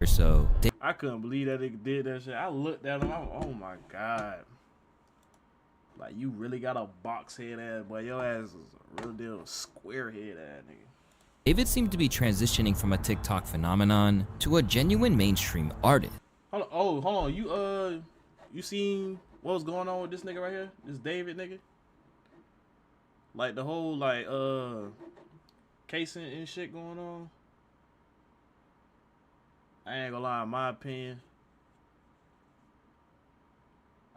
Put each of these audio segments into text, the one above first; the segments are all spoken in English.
so. I couldn't believe that it did that shit. I looked at him. Oh my god. Like, you really got a box head ass, boy. Your ass is a real deal square head ass nigga. David seemed to be transitioning from a TikTok phenomenon to a genuine mainstream artist. Hold on. You seen what was going on with this nigga right here? This David nigga? Like the whole casing and shit going on. I ain't gonna lie, in my opinion,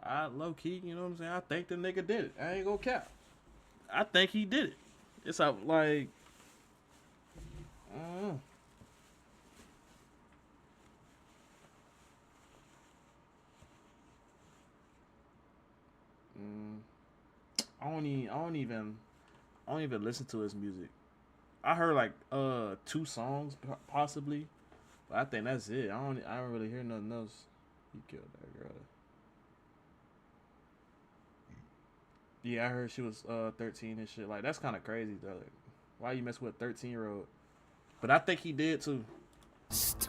I low key, you know what I'm saying? I think the nigga did it. I ain't gonna cap. I think he did it. It's like, I don't know. I don't even listen to his music. I heard like 2 songs possibly, but I think that's it. I don't really hear nothing else. He killed that girl. Yeah, I heard she was 13 and shit. Like, that's kind of crazy though. Like, why you mess with a 13-year-old? But I think he did too.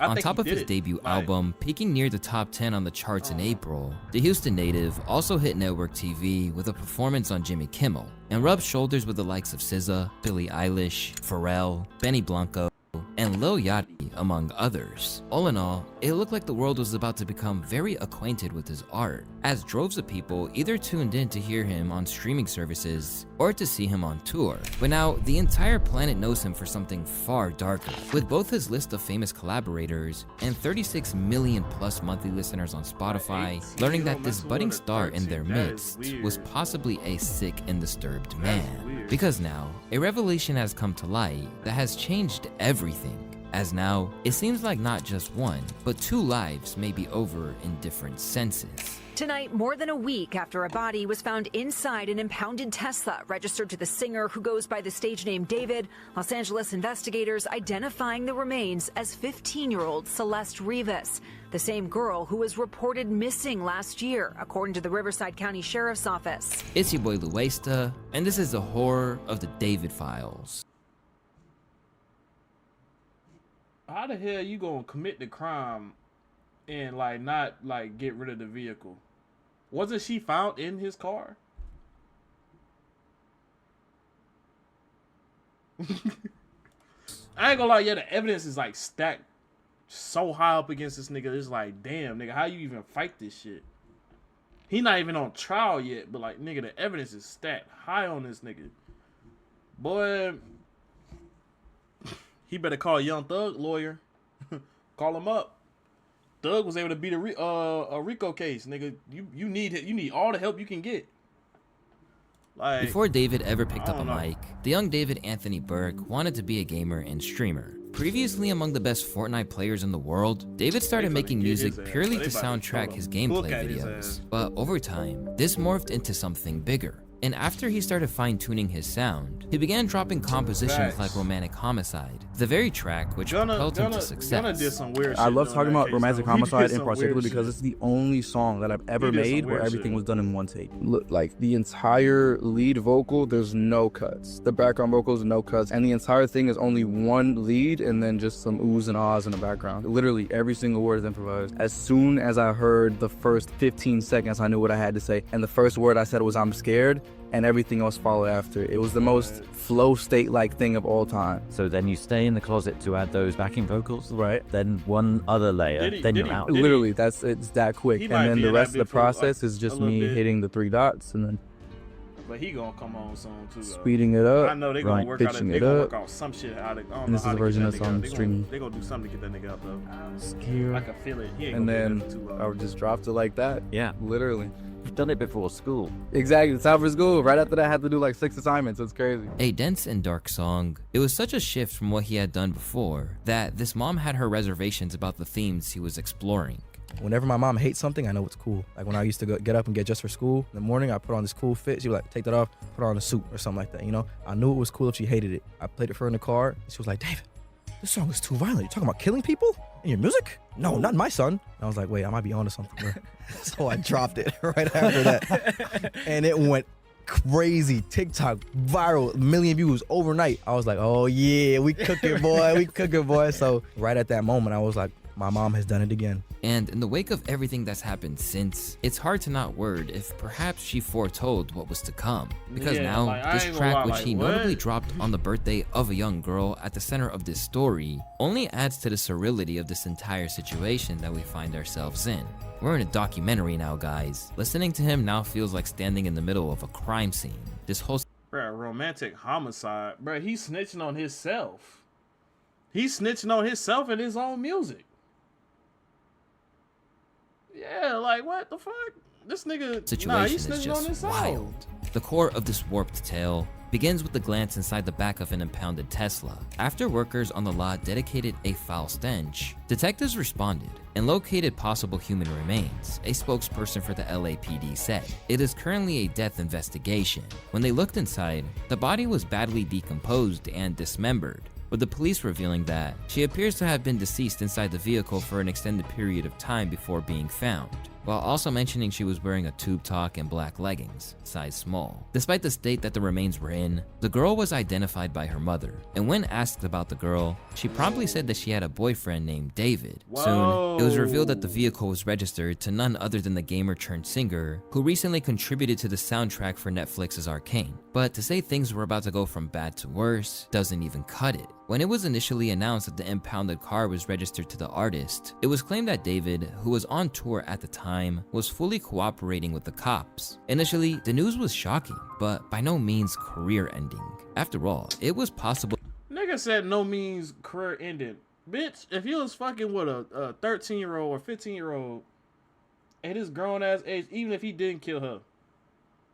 On top of his debut album, peaking near the top 10 on the charts in April, the Houston native also hit network TV with a performance on Jimmy Kimmel and rubbed shoulders with the likes of SZA, Billie Eilish, Pharrell, Benny Blanco, and Lil Yachty, among others. All in all, it looked like the world was about to become very acquainted with his art, as droves of people either tuned in to hear him on streaming services or to see him on tour. But now, the entire planet knows him for something far darker, with both his list of famous collaborators and 36 million plus monthly listeners on Spotify learning that this budding star in their midst was possibly a sick and disturbed man. Because now, a revelation has come to light that has changed everything, as now, it seems like not just one, but 2 lives may be over in different senses. Tonight, more than a week after a body was found inside an impounded Tesla registered to the singer who goes by the stage name David, Los Angeles investigators identifying the remains as 15-year-old Celeste Rivas, the same girl who was reported missing last year, according to the Riverside County Sheriff's Office. It's your boy Luesta, and this is the horror of the David Files. How the hell you gonna commit the crime and like not like get rid of the vehicle? Wasn't she found in his car? I ain't gonna lie, yeah, the evidence is like stacked so high up against this nigga. It's like, damn, nigga, how you even fight this shit? He not even on trial yet, but like, nigga, the evidence is stacked high on this nigga. Boy, he better call Young Thug lawyer. Call him up. Thug was able to beat a RICO case, nigga. You need all the help you can get. Like, before David ever picked up a mic, the young David Anthony Burke wanted to be a gamer and streamer. Previously among the best Fortnite players in the world, David started making music purely to soundtrack his gameplay videos. But over time, this morphed into something bigger. And after he started fine-tuning his sound, he began dropping compositions like Romantic Homicide, the very track which propelled him to success. I love talking about Romantic Homicide in particular because it's the only song that I've ever made where everything was done in one take. Look, like the entire lead vocal, there's no cuts. The background vocals, no cuts. And the entire thing is only one lead and then just some oohs and ahs in the background. Literally every single word is improvised. As soon as I heard the first 15 seconds, I knew what I had to say. And the first word I said was, "I'm scared." And everything else followed after. It was the most flow state-like thing of all time. So then you stay in the closet to add those backing vocals? Right. Then one other layer, then you're out. Literally, it's that quick. And then the rest of the process is just me hitting the 3 dots and then but he gonna come on soon too. Speeding it up. I know they gonna work out. They gonna work out some shit out of. And this is the version that's on streaming. They gonna do something to get that nigga out though. Scared. I can feel it. He ain't and gonna then too long. I would just dropped it like that. Yeah. Literally. You've done it before school. Exactly. It's time for school. Right after that, I had to do like 6 assignments. It's crazy. A dense and dark song, it was such a shift from what he had done before that this mom had her reservations about the themes he was exploring. Whenever my mom hates something, I know it's cool. Like when I used to get up and get dressed for school in the morning, I put on this cool fit. She would like, take that off, put on a suit or something like that, you know? I knew it was cool if she hated it. I played it for her in the car. She was like, "David, this song is too violent. You're talking about killing people in your music? No, not my son." And I was like, wait, I might be onto something, bro. So I dropped it right after that. And it went crazy. TikTok, viral, 1 million views overnight. I was like, oh yeah, we cooking, boy. We cooking, boy. So right at that moment, I was like, my mom has done it again. And in the wake of everything that's happened since, it's hard to not word if perhaps she foretold what was to come. Because now, this track, which he notably dropped on the birthday of a young girl at the center of this story, only adds to the surreality of this entire situation that we find ourselves in. We're in a documentary now, guys. Listening to him now feels like standing in the middle of a crime scene. This whole romantic homicide. Bruh, he's snitching on himself. He's snitching on himself in his own music. Yeah, like what the fuck? This nigga situation is just wild. The core of this warped tale begins with the glance inside the back of an impounded Tesla. After workers on the lot dedicated a foul stench, detectives responded and located possible human remains, a spokesperson for the LAPD said. It is currently a death investigation. When they looked inside, the body was badly decomposed and dismembered, with the police revealing that she appears to have been deceased inside the vehicle for an extended period of time before being found, while also mentioning she was wearing a tube top and black leggings, size small. Despite the state that the remains were in, the girl was identified by her mother, and when asked about the girl, she promptly said that she had a boyfriend named David. Whoa. Soon, it was revealed that the vehicle was registered to none other than the gamer-turned-singer who recently contributed to the soundtrack for Netflix's Arcane. But to say things were about to go from bad to worse doesn't even cut it. When it was initially announced that the impounded car was registered to the artist, it was claimed that David, who was on tour at the time, was fully cooperating with the cops. Initially, the news was shocking, but by no means career-ending. After all, it was possible. Nigga said no means career-ending. Bitch, if you was fucking with a 13-year-old or 15-year-old at his grown-ass age, even if he didn't kill her,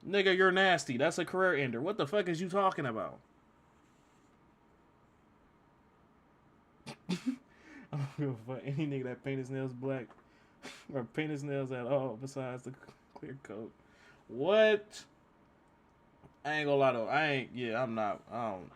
nigga, you're nasty. That's a career ender. What the fuck is you talking about? I don't give a fuck. Any nigga that paint his nails black or paint his nails at all besides the clear coat. What? I ain't gonna lie though. I'm not. I don't.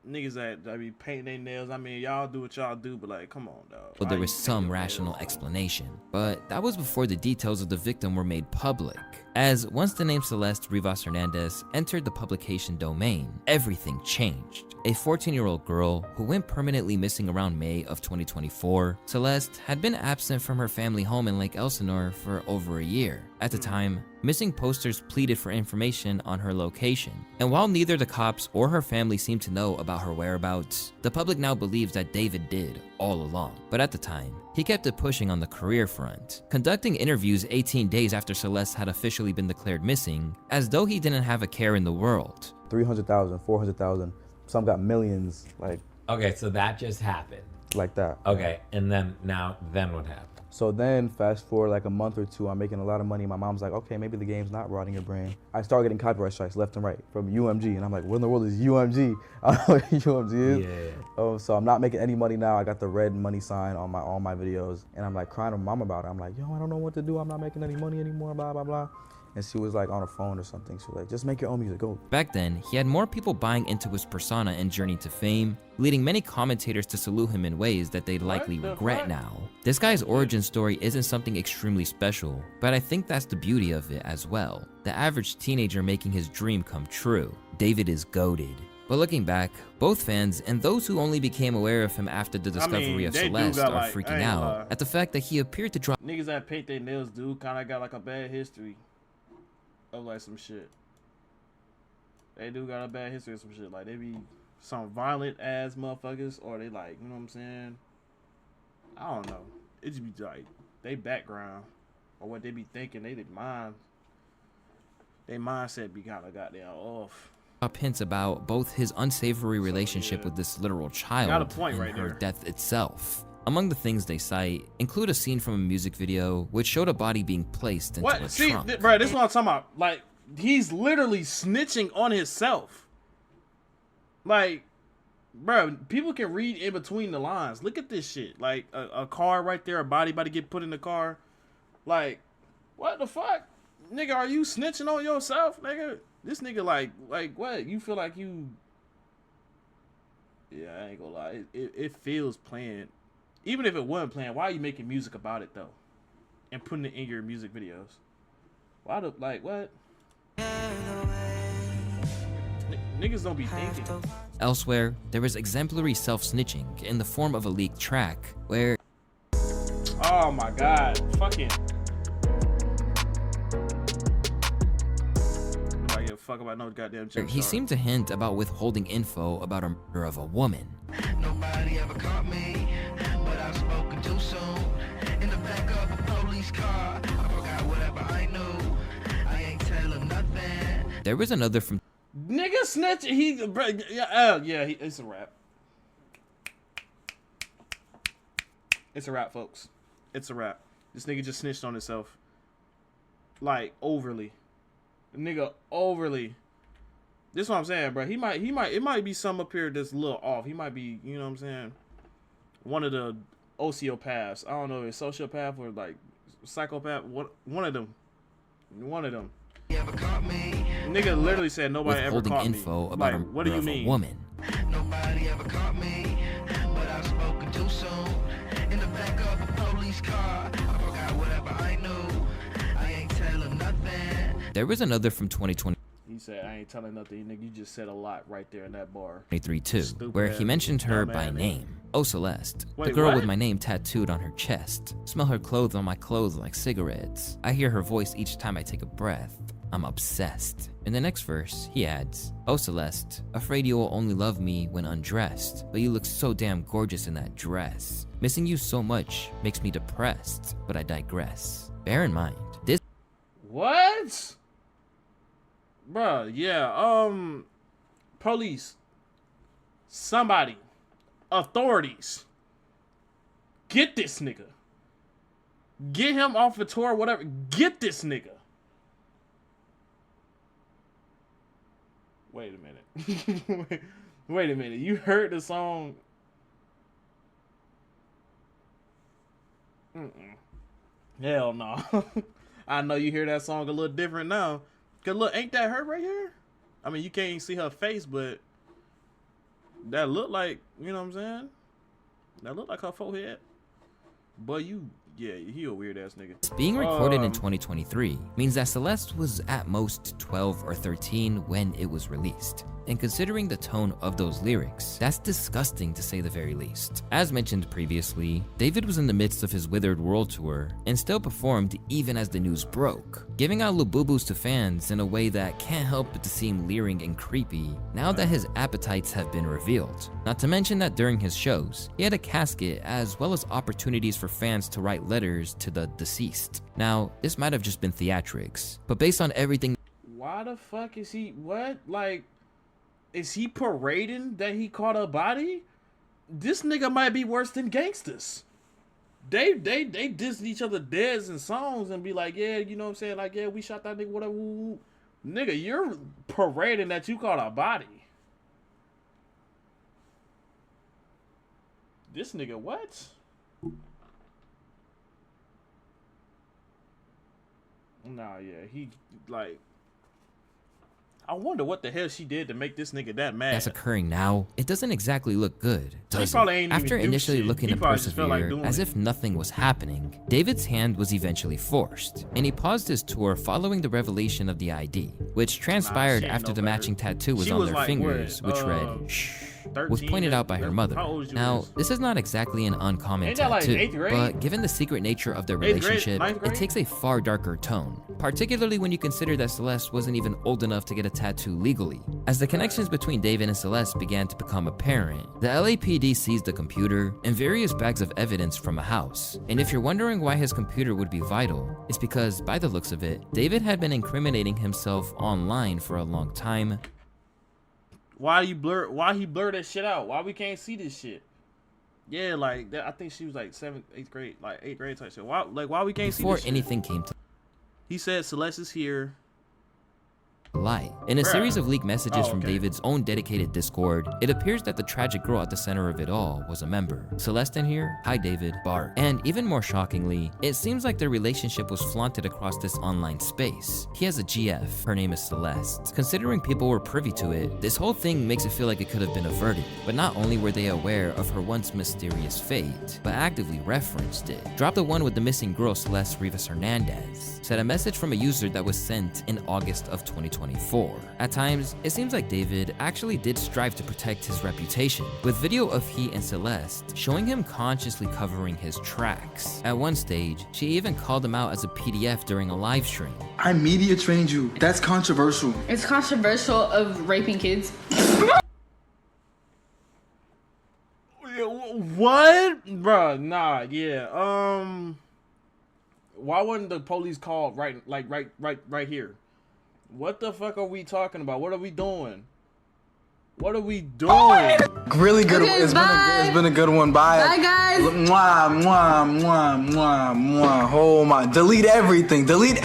Niggas that be painting their nails. I mean, y'all do what y'all do, but like, come on, dog. Well, there was some rational explanation, but that was before the details of the victim were made public. As once the name Celeste Rivas Hernandez entered the publication domain, everything changed. A 14-year-old girl who went permanently missing around May of 2024, Celeste had been absent from her family home in Lake Elsinore for over a year. At the time, missing posters pleaded for information on her location, and while neither the cops or her family seemed to know about her whereabouts, the public now believes that David did all along. But at the time, he kept it pushing on the career front, conducting interviews 18 days after Celeste had officially been declared missing, as though he didn't have a care in the world. 300,000, 400,000, some got millions, like. Okay, so that just happened. Like that. Okay, and then what happened? So then fast forward like a month or two, I'm making a lot of money. My mom's like, okay, maybe the game's not rotting your brain. I start getting copyright strikes left and right from UMG. And I'm like, what in the world is UMG? I don't know what UMG is. Yeah. So I'm not making any money now. I got the red money sign on all my videos. And I'm like crying to my mom about it. I'm like, yo, I don't know what to do. I'm not making any money anymore, blah, blah, blah. And she was like on her phone or something. She was like, just make your own music, go. Back then, he had more people buying into his persona and journey to fame, leading many commentators to salute him in ways that they'd likely regret now. This guy's origin story isn't something extremely special, but I think that's the beauty of it as well. The average teenager making his dream come true. David is goated. But looking back, both fans and those who only became aware of him after the discovery of Celeste are freaking out at the fact that he appeared to drop. Niggas that paint their nails do kind of got like a bad history of like some shit. They do got a bad history of some shit. Like they be some violent ass motherfuckers, or they like, you know what I'm saying? I don't know. It just be like they background or what they be thinking. They mindset be kind of goddamn off. Hints about both his unsavory relationship with this literal child and her death itself. Among the things they cite include a scene from a music video which showed a body being placed into a trunk. Bro, this is what I'm talking about. Like, he's literally snitching on himself. Like, bro, people can read in between the lines. Look at this shit. Like, a car right there, a body about to get put in the car. Like, what the fuck? Nigga, are you snitching on yourself, nigga? This nigga, like what? You feel like you... Yeah, I ain't gonna lie. It feels planned. Even if it wasn't planned, why are you making music about it, though? And putting it in your music videos? Why the... Like, what? Niggas don't be thinking. Elsewhere, there was exemplary self-snitching in the form of a leaked track where Oh my god, fucking. Nobody give a fuck about no goddamn jump he shot. seemed to hint about withholding info about a murder of a woman. Nobody ever caught me, but I've spoken too soon. In the back of a police car, I forgot whatever I knew. I ain't telling nothing. There was another from Nigga snitch. It's a rap. It's a rap, folks. It's a rap. This nigga just snitched on himself. Like, overly. The nigga overly. This is what I'm saying, bro. It might be some up here that's a little off. He might be, you know what I'm saying, one of the sociopaths. I don't know if it's sociopath or like psychopath. One of them. Nigga literally said nobody ever withholding caught info me. about Like, a what do murder you of a mean? woman. Nobody ever caught me, but I've spoken too soon. In the back of a police car, I forgot whatever I knew. I ain't telling nothing. There was another from 2023 He said, I ain't telling nothing, nigga. You just said a lot right there in that bar. too, Stupid where ass he mentioned her dumb by ass nigga. name. Oh, Celeste, the Wait, girl what? with my name tattooed on her chest. Smell her clothes on my clothes like cigarettes. I hear her voice each time I take a breath. I'm obsessed. In the next verse, he adds, Oh Celeste, afraid you will only love me when undressed, but you look so damn gorgeous in that dress. Missing you so much makes me depressed, but I digress. Bear in mind, this What? Bruh, yeah, police. Somebody. Authorities. Get this nigga. Get him off the tour, whatever. Get this nigga. Wait a minute. Wait a minute. You heard the song? Hell no. I know you hear that song a little different now. Cause look, ain't that her right here? I mean, you can't see her face, but that look like, you know what I'm saying? That look like her forehead. But he a weird ass nigga. being recorded in 2023 means that Celeste was at most 12 or 13 when it was released. And considering the tone of those lyrics, that's disgusting to say the very least. As mentioned previously, David was in the midst of his Withered World Tour and still performed even as the news broke, giving out Lububus to fans in a way that can't help but to seem leering and creepy now that his appetites have been revealed. Not to mention that during his shows, he had a casket as well as opportunities for fans to write letters to the deceased. Now, this might have just been theatrics, but based on everything Why the fuck is he, what? Like, is he parading that he caught a body? This nigga might be worse than gangsters. They diss each other deads in songs and be like, yeah, you know what I'm saying? Like, yeah, we shot that nigga, whatever. Woo, woo. Nigga, you're parading that you caught a body. This nigga, what? Nah, yeah, he, like, I wonder what the hell she did to make this nigga that mad. that's occurring now, it doesn't exactly look good, does probably it? ain't even After do initially shit. looking He to probably just felt like persevere doing as it. if nothing was happening, David's hand was eventually forced, and he paused his tour following the revelation of the ID, which transpired she ain't after no the better. matching tattoo was She on was their like, fingers, what, which read, shh, was 13? pointed out by her mother. How old you Now, was? this is not exactly an uncommon Ain't that like tattoo, 8th grade? but given the secret nature of their 8th grade? relationship, 9th it grade? takes a far darker tone, particularly when you consider that Celeste wasn't even old enough to get a tattoo legally. As the connections between David and Celeste began to become apparent, the LAPD seized a computer and various bags of evidence from a house. And if you're wondering why his computer would be vital, it's because, by the looks of it, David had been incriminating himself online for a long time. Why he blur that shit out? Why we can't see this shit? Yeah, like that, I think she was like 7th, 8th grade, like 8th grade type shit. Why we can't see Before this shit? anything came to He said Celeste is here. light. In a Bruh. series of leaked messages Oh, from okay. David's own dedicated Discord, it appears that the tragic girl at the center of it all was a member. Celeste in here, hi David, Bart. And even more shockingly, it seems like their relationship was flaunted across this online space. He has a GF, her name is Celeste. Considering people were privy to it, this whole thing makes it feel like it could have been averted. But not only were they aware of her once mysterious fate, but actively referenced it. Drop the one with the missing girl Celeste Rivas Hernandez. Said a message from a user that was sent in August of 2022. 2004. At times, it seems like David actually did strive to protect his reputation, with video of he and Celeste showing him consciously covering his tracks. At one stage, she even called him out as a PDF during a live stream. I media trained you. That's controversial. It's controversial of raping kids. What? Bruh, nah, yeah. Why wasn't the police called right here? What the fuck are we talking about? What are we doing? What are we doing? Really good. Okay, it's been a good one. Bye. Bye, guys. Mwah, mwah, mwah, mwah, mwah. Oh my. Delete everything. Delete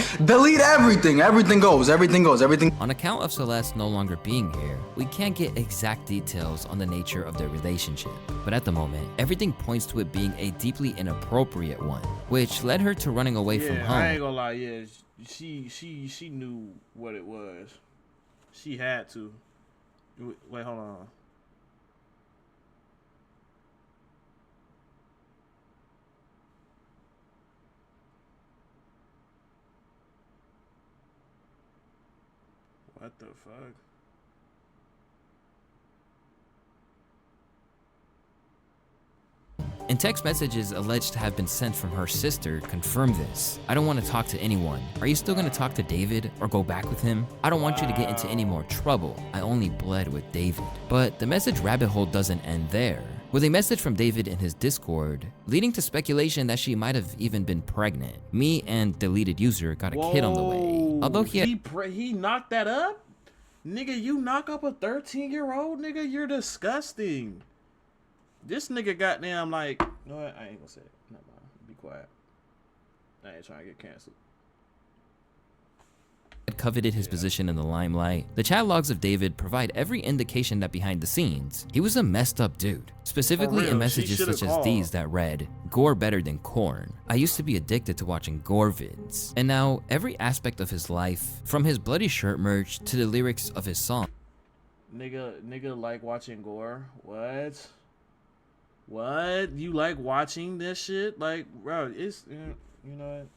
everything. Everything goes. On account of Celeste no longer being here, we can't get exact details on the nature of their relationship. But at the moment, everything points to it being a deeply inappropriate one, which led her to running away from home. I ain't gonna lie, yeah. She knew what it was. She had to. Wait, hold on. What the fuck? And text messages alleged to have been sent from her sister confirm this. I don't want to talk to anyone. Are you still going to talk to David or go back with him? I don't want you to get into any more trouble. I only bled with David. But the message rabbit hole doesn't end there, with a message from David in his Discord, leading to speculation that she might have even been pregnant. Me and deleted user got a kid on the way. Although he knocked that up? Nigga, you knock up a 13-year-old? Nigga, you're disgusting. This nigga goddamn like, you know what? I ain't gonna say it. Never mind. Be quiet. I ain't trying to get canceled. Coveted his position in the limelight. The chat logs of David provide every indication that behind the scenes, he was a messed up dude. Specifically in messages such as these that read, "Gore better than corn. I used to be addicted to watching gore vids." And now, every aspect of his life, from his bloody shirt merch to the lyrics of his song. Nigga like watching gore? What? What? You like watching this shit? Like, bro, it's, you know what?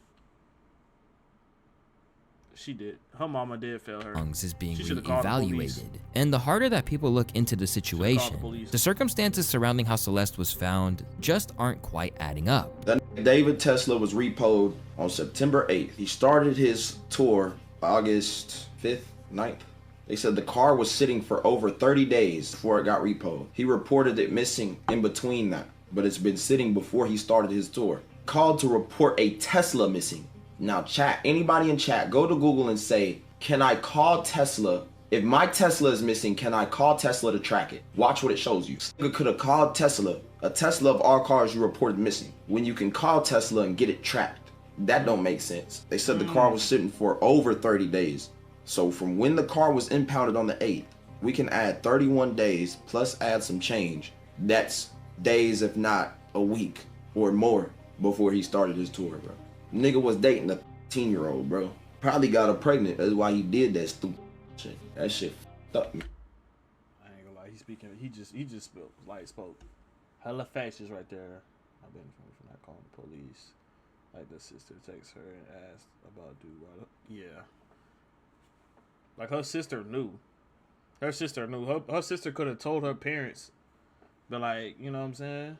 She did. Her mama did fail her. Is being re-evaluated. And the harder that people look into the situation, the circumstances surrounding how Celeste was found just aren't quite adding up. David Tesla was repoed on September 8th. He started his tour August 5th, 9th. They said the car was sitting for over 30 days before it got repoed. He reported it missing in between that, but it's been sitting before he started his tour. Called to report a Tesla missing. Now chat, anybody in chat, go to Google and say, can I call Tesla? If my Tesla is missing, can I call Tesla to track it? Watch what it shows you. You could have called Tesla, a Tesla of all cars you reported missing, when you can call Tesla and get it tracked. That don't make sense. They said the car was sitting for over 30 days. So from when the car was impounded on the 8th, we can add 31 days plus add some change. That's days, if not a week or more, before he started his tour, bro. Nigga was dating a 13-year-old, bro. Probably got her pregnant. That's why he did that stupid shit. That shit fucked up. I ain't gonna lie. He just spoke hella facts just right there. I've been from not calling the police. Like the sister texts her and asked about dude. Yeah. Like her sister knew. Her sister could have told her parents. But like, you know what I'm saying?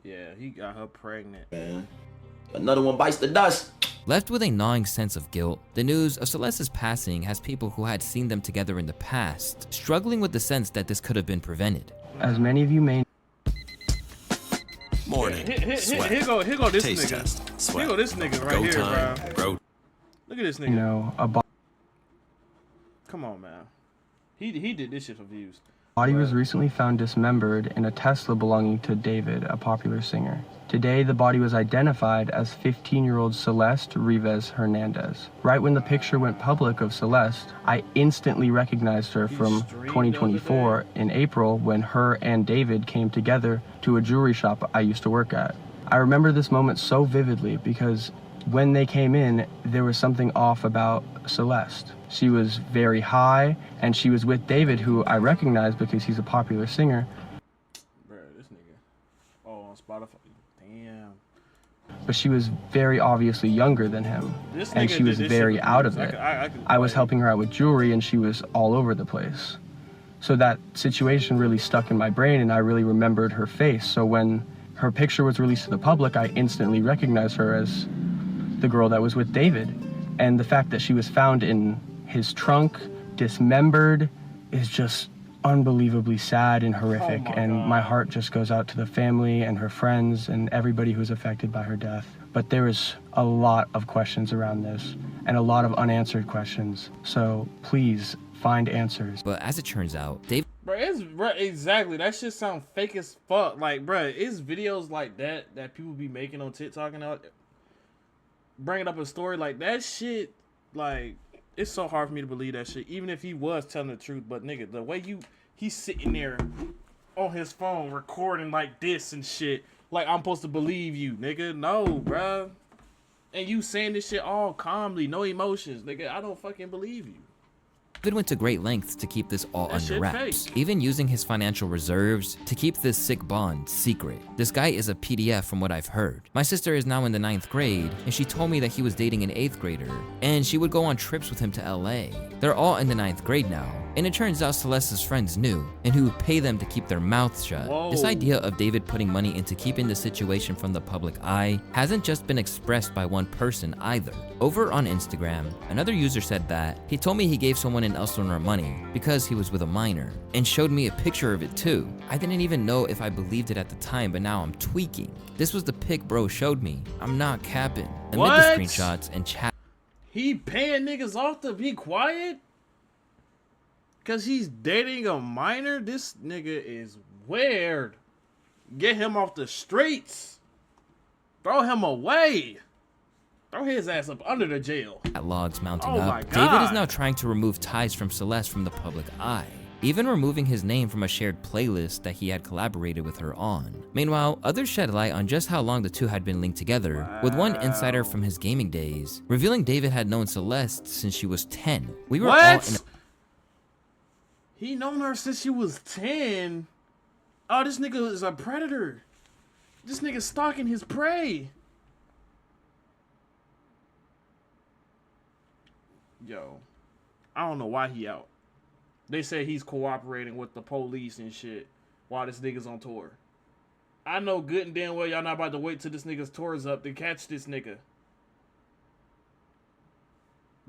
Yeah, he got her pregnant. Man. Another one bites the dust. Left with a gnawing sense of guilt, the news of Celeste's passing has people who had seen them together in the past struggling with the sense that this could have been prevented. As many of you may Morning. Here go this Taste nigga. test. Sweat. Here go this nigga right here, bro. Look at this nigga. You know, come on, man. He did this shit for views. Body was recently found dismembered in a Tesla belonging to David, a popular singer. Today, the body was identified as 15-year-old Celeste Rivas Hernandez. Right when the picture went public of Celeste, I instantly recognized her from 2024 in April when her and David came together to a jewelry shop I used to work at. I remember this moment so vividly because when they came in, there was something off about Celeste. She was very high, and she was with David, who I recognized because he's a popular singer. Bro, this nigga. Oh, on Spotify. Damn. but she was very obviously younger than him, and she was very out of it. I was helping her out with jewelry, and she was all over the place. So that situation really stuck in my brain, and I really remembered her face. So when her picture was released to the public, I instantly recognized her as the girl that was with David. And the fact that she was found in his trunk, dismembered, is just unbelievably sad and horrific. My heart just goes out to the family and her friends and everybody who's affected by her death. But there is a lot of questions around this and a lot of unanswered questions. So please find answers. But as it turns out, David... Exactly. That shit sound fake as fuck. Like, bruh, it's videos like that people be making on TikTok and all, bringing up a story like that shit, like, it's so hard for me to believe that shit, even if he was telling the truth. But nigga, the way he's sitting there on his phone recording like this and shit, like I'm supposed to believe you, nigga. No, bruh. And you saying this shit all calmly, no emotions, nigga. I don't fucking believe you. David went to great lengths to keep this all under wraps, even using his financial reserves to keep this sick bond secret. This guy is a PDF from what I've heard. My sister is now in the 9th grade, and she told me that he was dating an 8th grader, and she would go on trips with him to LA. They're all in the 9th grade now, and it turns out Celeste's friends knew, and who pay them to keep their mouths shut. Whoa. This idea of David putting money into keeping the situation from the public eye hasn't just been expressed by one person either. Over on Instagram, another user said that he told me he gave someone in El Sonora money because he was with a minor, and showed me a picture of it too. I didn't even know if I believed it at the time, but now I'm tweaking. This was the pic bro showed me. I'm not capping. Amid the screenshots and chat. He paying niggas off to be quiet? Cause he's dating a minor? This nigga is weird. Get him off the streets. Throw him away. Throw his ass up under the jail. Logs mounting up. David is now trying to remove ties from Celeste from the public eye, even removing his name from a shared playlist that he had collaborated with her on. Meanwhile, others shed light on just how long the two had been linked together, with one insider from his gaming days revealing David had known Celeste since she was 10. We were all in He known her since she was 10? Oh, this nigga is a predator. This nigga stalking his prey. Yo, I don't know why he out. They say he's cooperating with the police and shit while this nigga's on tour. I know good and damn well y'all not about to wait till this nigga's tour is up to catch this nigga.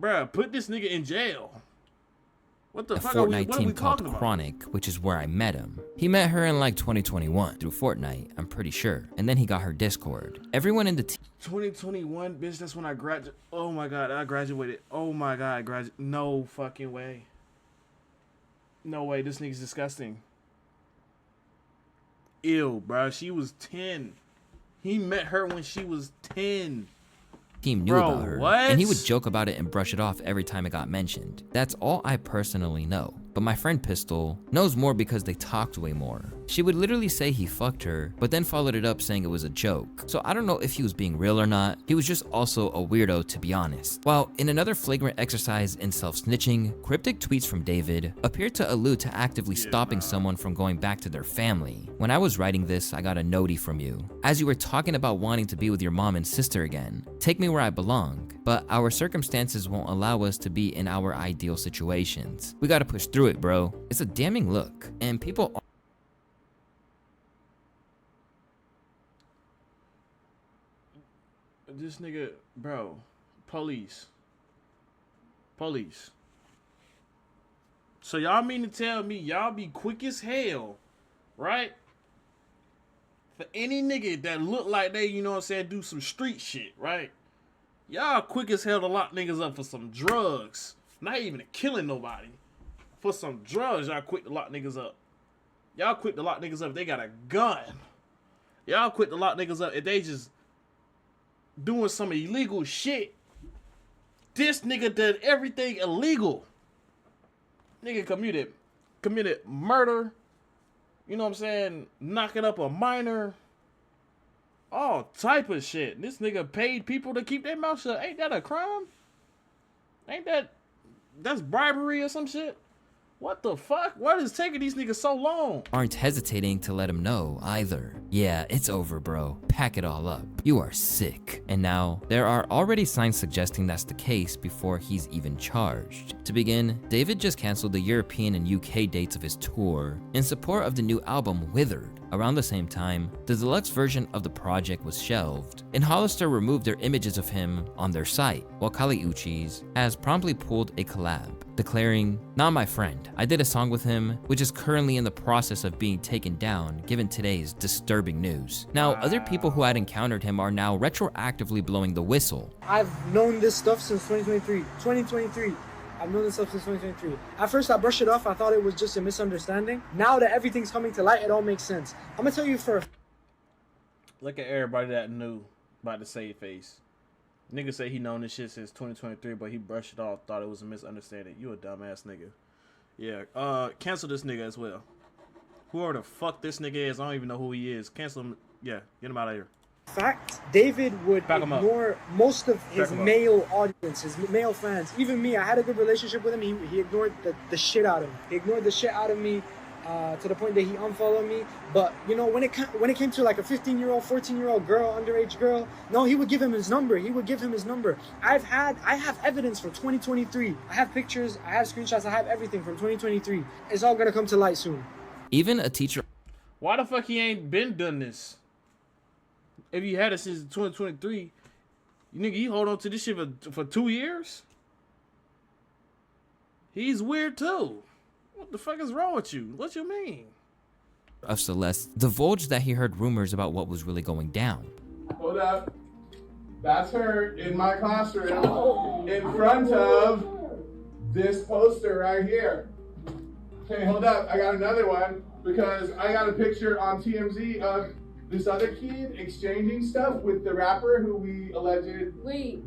Bruh, put this nigga in jail. What the fuck Fortnite team called Chronic, which is where I met him. He met her in like 2021 through Fortnite, I'm pretty sure. And then he got her Discord. Everyone in the team. 2021, bitch, that's when I graduated. Oh my god, I graduated. Oh my god, I graduated. No fucking way. No way, this nigga's disgusting. Ew, bro, she was 10. He met her when she was 10. Team knew about her, and he would joke about it and brush it off every time it got mentioned. That's all I personally know. But my friend Pistol knows more because they talked way more. She would literally say he fucked her, but then followed it up saying it was a joke. So I don't know if he was being real or not. He was just also a weirdo, to be honest. While in another flagrant exercise in self-snitching, cryptic tweets from David appeared to allude to actively stopping someone from going back to their family. When I was writing this, I got a notie from you. As you were talking about wanting to be with your mom and sister again, take me where I belong, but our circumstances won't allow us to be in our ideal situations. We gotta push through it, bro. It's a damning look, and people. This nigga, bro, police. So y'all mean to tell me y'all be quick as hell, right? For any nigga that look like they, you know what I'm saying, do some street shit, right? Y'all quick as hell to lock niggas up for some drugs. Not even killing nobody. For some drugs, y'all quick to lock niggas up. Y'all quick to lock niggas up if they got a gun. Y'all quick to lock niggas up if they just doing some illegal shit. This nigga did everything illegal. Nigga committed murder. You know what I'm saying? Knocking up a minor. All type of shit. This nigga paid people to keep their mouth shut. Ain't that a crime? That's bribery or some shit? What the fuck? What is taking these niggas so long? Aren't hesitating to let him know either. Yeah, it's over, bro. Pack it all up. You are sick. And now, there are already signs suggesting that's the case before he's even charged. To begin, David just canceled the European and UK dates of his tour in support of the new album Withered. Around the same time, the deluxe version of the project was shelved, and Hollister removed their images of him on their site, while Kali Uchis has promptly pulled a collab, declaring, "Not my friend. I did a song with him, which is currently in the process of being taken down given today's disturbing news." Now, other people who had encountered him are now retroactively blowing the whistle. I've known this stuff since 2023. I've known this stuff since 2023. At first, I brushed it off. I thought it was just a misunderstanding. Now that everything's coming to light, it all makes sense. I'm gonna tell you first. Look at everybody that knew about the save face. Nigga say he known this shit since 2023, but he brushed it off, thought it was a misunderstanding. You a dumbass nigga. Yeah, cancel this nigga as well. Whoever the fuck this nigga is, I don't even know who he is. Cancel him. Yeah, get him out of here. Fact, David would ignore most of his male audience, his male fans. Even me, I had a good relationship with him. He ignored the shit out of me. He ignored the shit out of me to the point that he unfollowed me. But, you know, when it came to like a 15-year-old, 14-year-old girl, underage girl, no, he would give him his number. I have evidence from 2023. I have pictures, I have screenshots, I have everything from 2023. It's all gonna come to light soon. Even a teacher. Why the fuck he ain't been done this? If he had it since 2023, nigga, he hold on to this shit for 2 years? He's weird too. What the fuck is wrong with you? What you mean? Of Celeste divulged that he heard rumors about what was really going down. Hold up. That's her in my classroom in front of this poster right here. Okay, hold up. I got another one because I got a picture on TMZ of this other kid exchanging stuff with the rapper who we alleged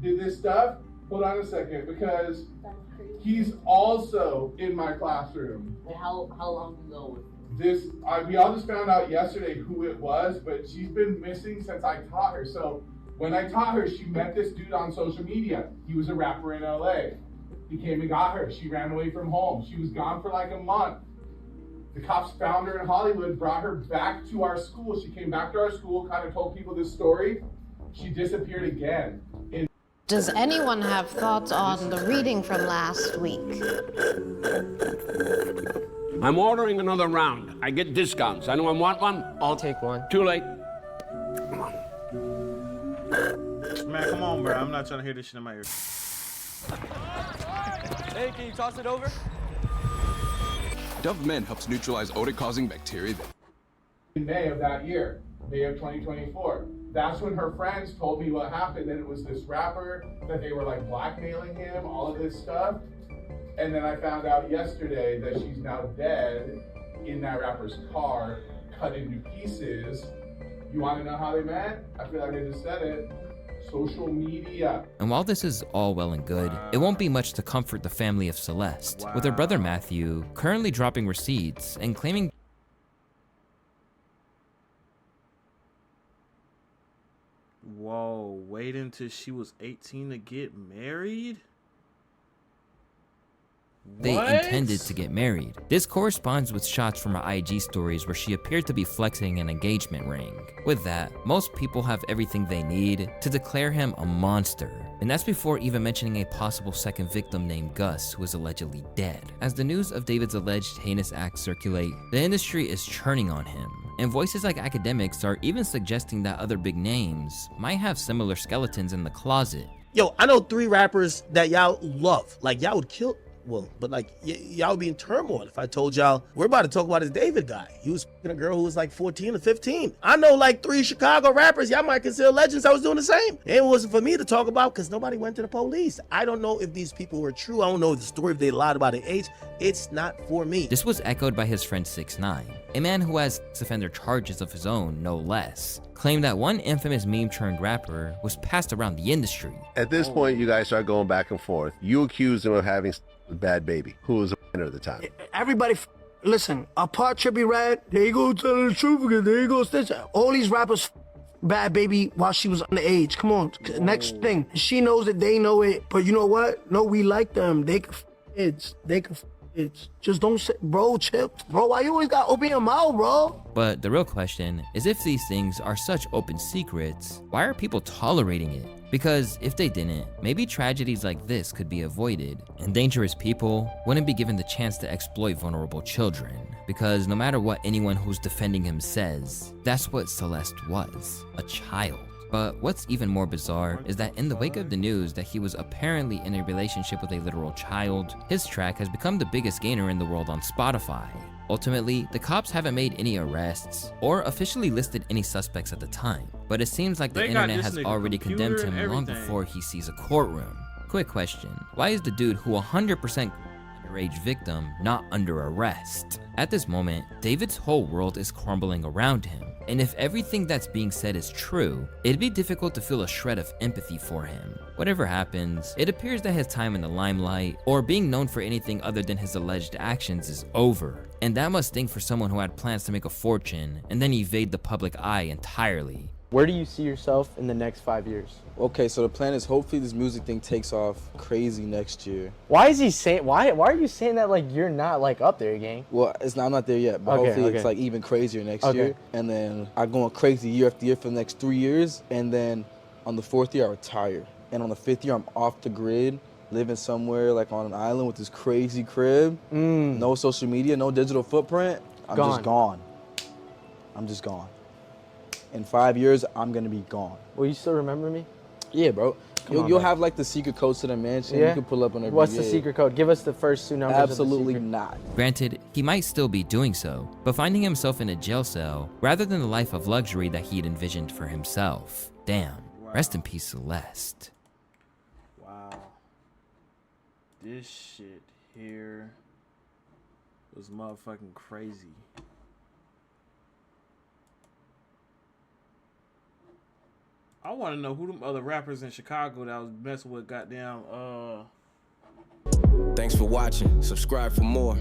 did this stuff. Hold on a second, because he's also in my classroom. How long ago? We all just found out yesterday who it was, but she's been missing since I taught her. So when I taught her, she met this dude on social media. He was a rapper in LA. He came and got her. She ran away from home. She was gone for like a month. The cops found her in Hollywood, brought her back to our school. She came back to our school, kind of told people this story. She disappeared again. Does anyone have thoughts on the reading from last week? I'm ordering another round. I get discounts. Anyone want one? I'll take one. Too late. Come on. Man, come on, bro. I'm not trying to hear this shit in my ear. Hey, can you toss it over? Dove Men helps neutralize odor-causing bacteria. In May of that year, May of 2024, that's when her friends told me what happened, that it was this rapper, that they were like blackmailing him, all of this stuff. And then I found out yesterday that she's now dead in that rapper's car, cut into pieces. You want to know how they met? I feel like I just said it. Social media. And while this is all well and good, it won't be much to comfort the family of Celeste, with her brother Matthew currently dropping receipts and claiming Whoa, wait until she was 18 to get married? they intended to get married. This corresponds with shots from her IG stories where she appeared to be flexing an engagement ring. With that, most people have everything they need to declare him a monster. And that's before even mentioning a possible second victim named Gus, who is allegedly dead. As the news of David's alleged heinous acts circulate, the industry is churning on him. And voices like academics are even suggesting that other big names might have similar skeletons in the closet. Yo, I know 3 rappers that y'all love. Like, y'all would kill, well, but like, y'all would be in turmoil if I told y'all, we're about to talk about this David guy. He was f***ing a girl who was like 14 or 15. I know like 3 Chicago rappers, y'all might consider legends. I was doing the same. It wasn't for me to talk about because nobody went to the police. I don't know if these people were true. I don't know the story, if they lied about their age. It's not for me. This was echoed by his friend 6ix9ine, a man who has sex offender charges of his own, no less, claimed that one infamous meme-turned rapper was passed around the industry. At this point, you guys start going back and forth. You accused him of having with Bad Baby, who was a minor at the time. Everybody, listen, apart Trippie Redd, there you go telling the truth again, there you go Stitch. All these rappers Bad Baby while she was underage. Come on, next thing. She knows that they know it, but you know what? No, we like them. They can kids. They can It's just don't say, bro, Chip. Bro, why you always got open your mouth, bro? But the real question is, if these things are such open secrets, why are people tolerating it? Because if they didn't, maybe tragedies like this could be avoided, and dangerous people wouldn't be given the chance to exploit vulnerable children. Because no matter what anyone who's defending him says, that's what Celeste was, a child. But what's even more bizarre is that in the wake of the news that he was apparently in a relationship with a literal child, his track has become the biggest gainer in the world on Spotify. Ultimately, the cops haven't made any arrests or officially listed any suspects at the time, but it seems like the internet has already condemned him long before he sees a courtroom. Quick question, why is the dude who 100% underage victim not under arrest? At this moment, David's whole world is crumbling around him, and if everything that's being said is true, it'd be difficult to feel a shred of empathy for him. Whatever happens, it appears that his time in the limelight, or being known for anything other than his alleged actions, is over. And that must sting for someone who had plans to make a fortune and then evade the public eye entirely. Where do you see yourself in the next 5 years? Okay, so the plan is hopefully this music thing takes off crazy next year. Why is he saying? Why are you saying that like you're not like up there, gang? Well, I'm not there yet, but hopefully it's like even crazier next year. And then I'm going crazy year after year for the next 3 years. And then on the 4th year, I retire. And on the 5th year, I'm off the grid, living somewhere like on an island with this crazy crib. No social media, no digital footprint. I'm just gone. I'm just gone. In 5 years, I'm gonna be gone. Will you still remember me? Yeah, bro. You'll have like the secret codes to the mansion. Yeah? You can pull up on every What's the secret code? Give us the first 2 numbers. Absolutely of the not. Granted, he might still be doing so, but finding himself in a jail cell rather than the life of luxury that he'd envisioned for himself. Damn. Rest in peace, Celeste. Wow. This shit here was motherfucking crazy. I want to know who them other rappers in Chicago that I was messing with goddamn Thanks for watching. Subscribe for more.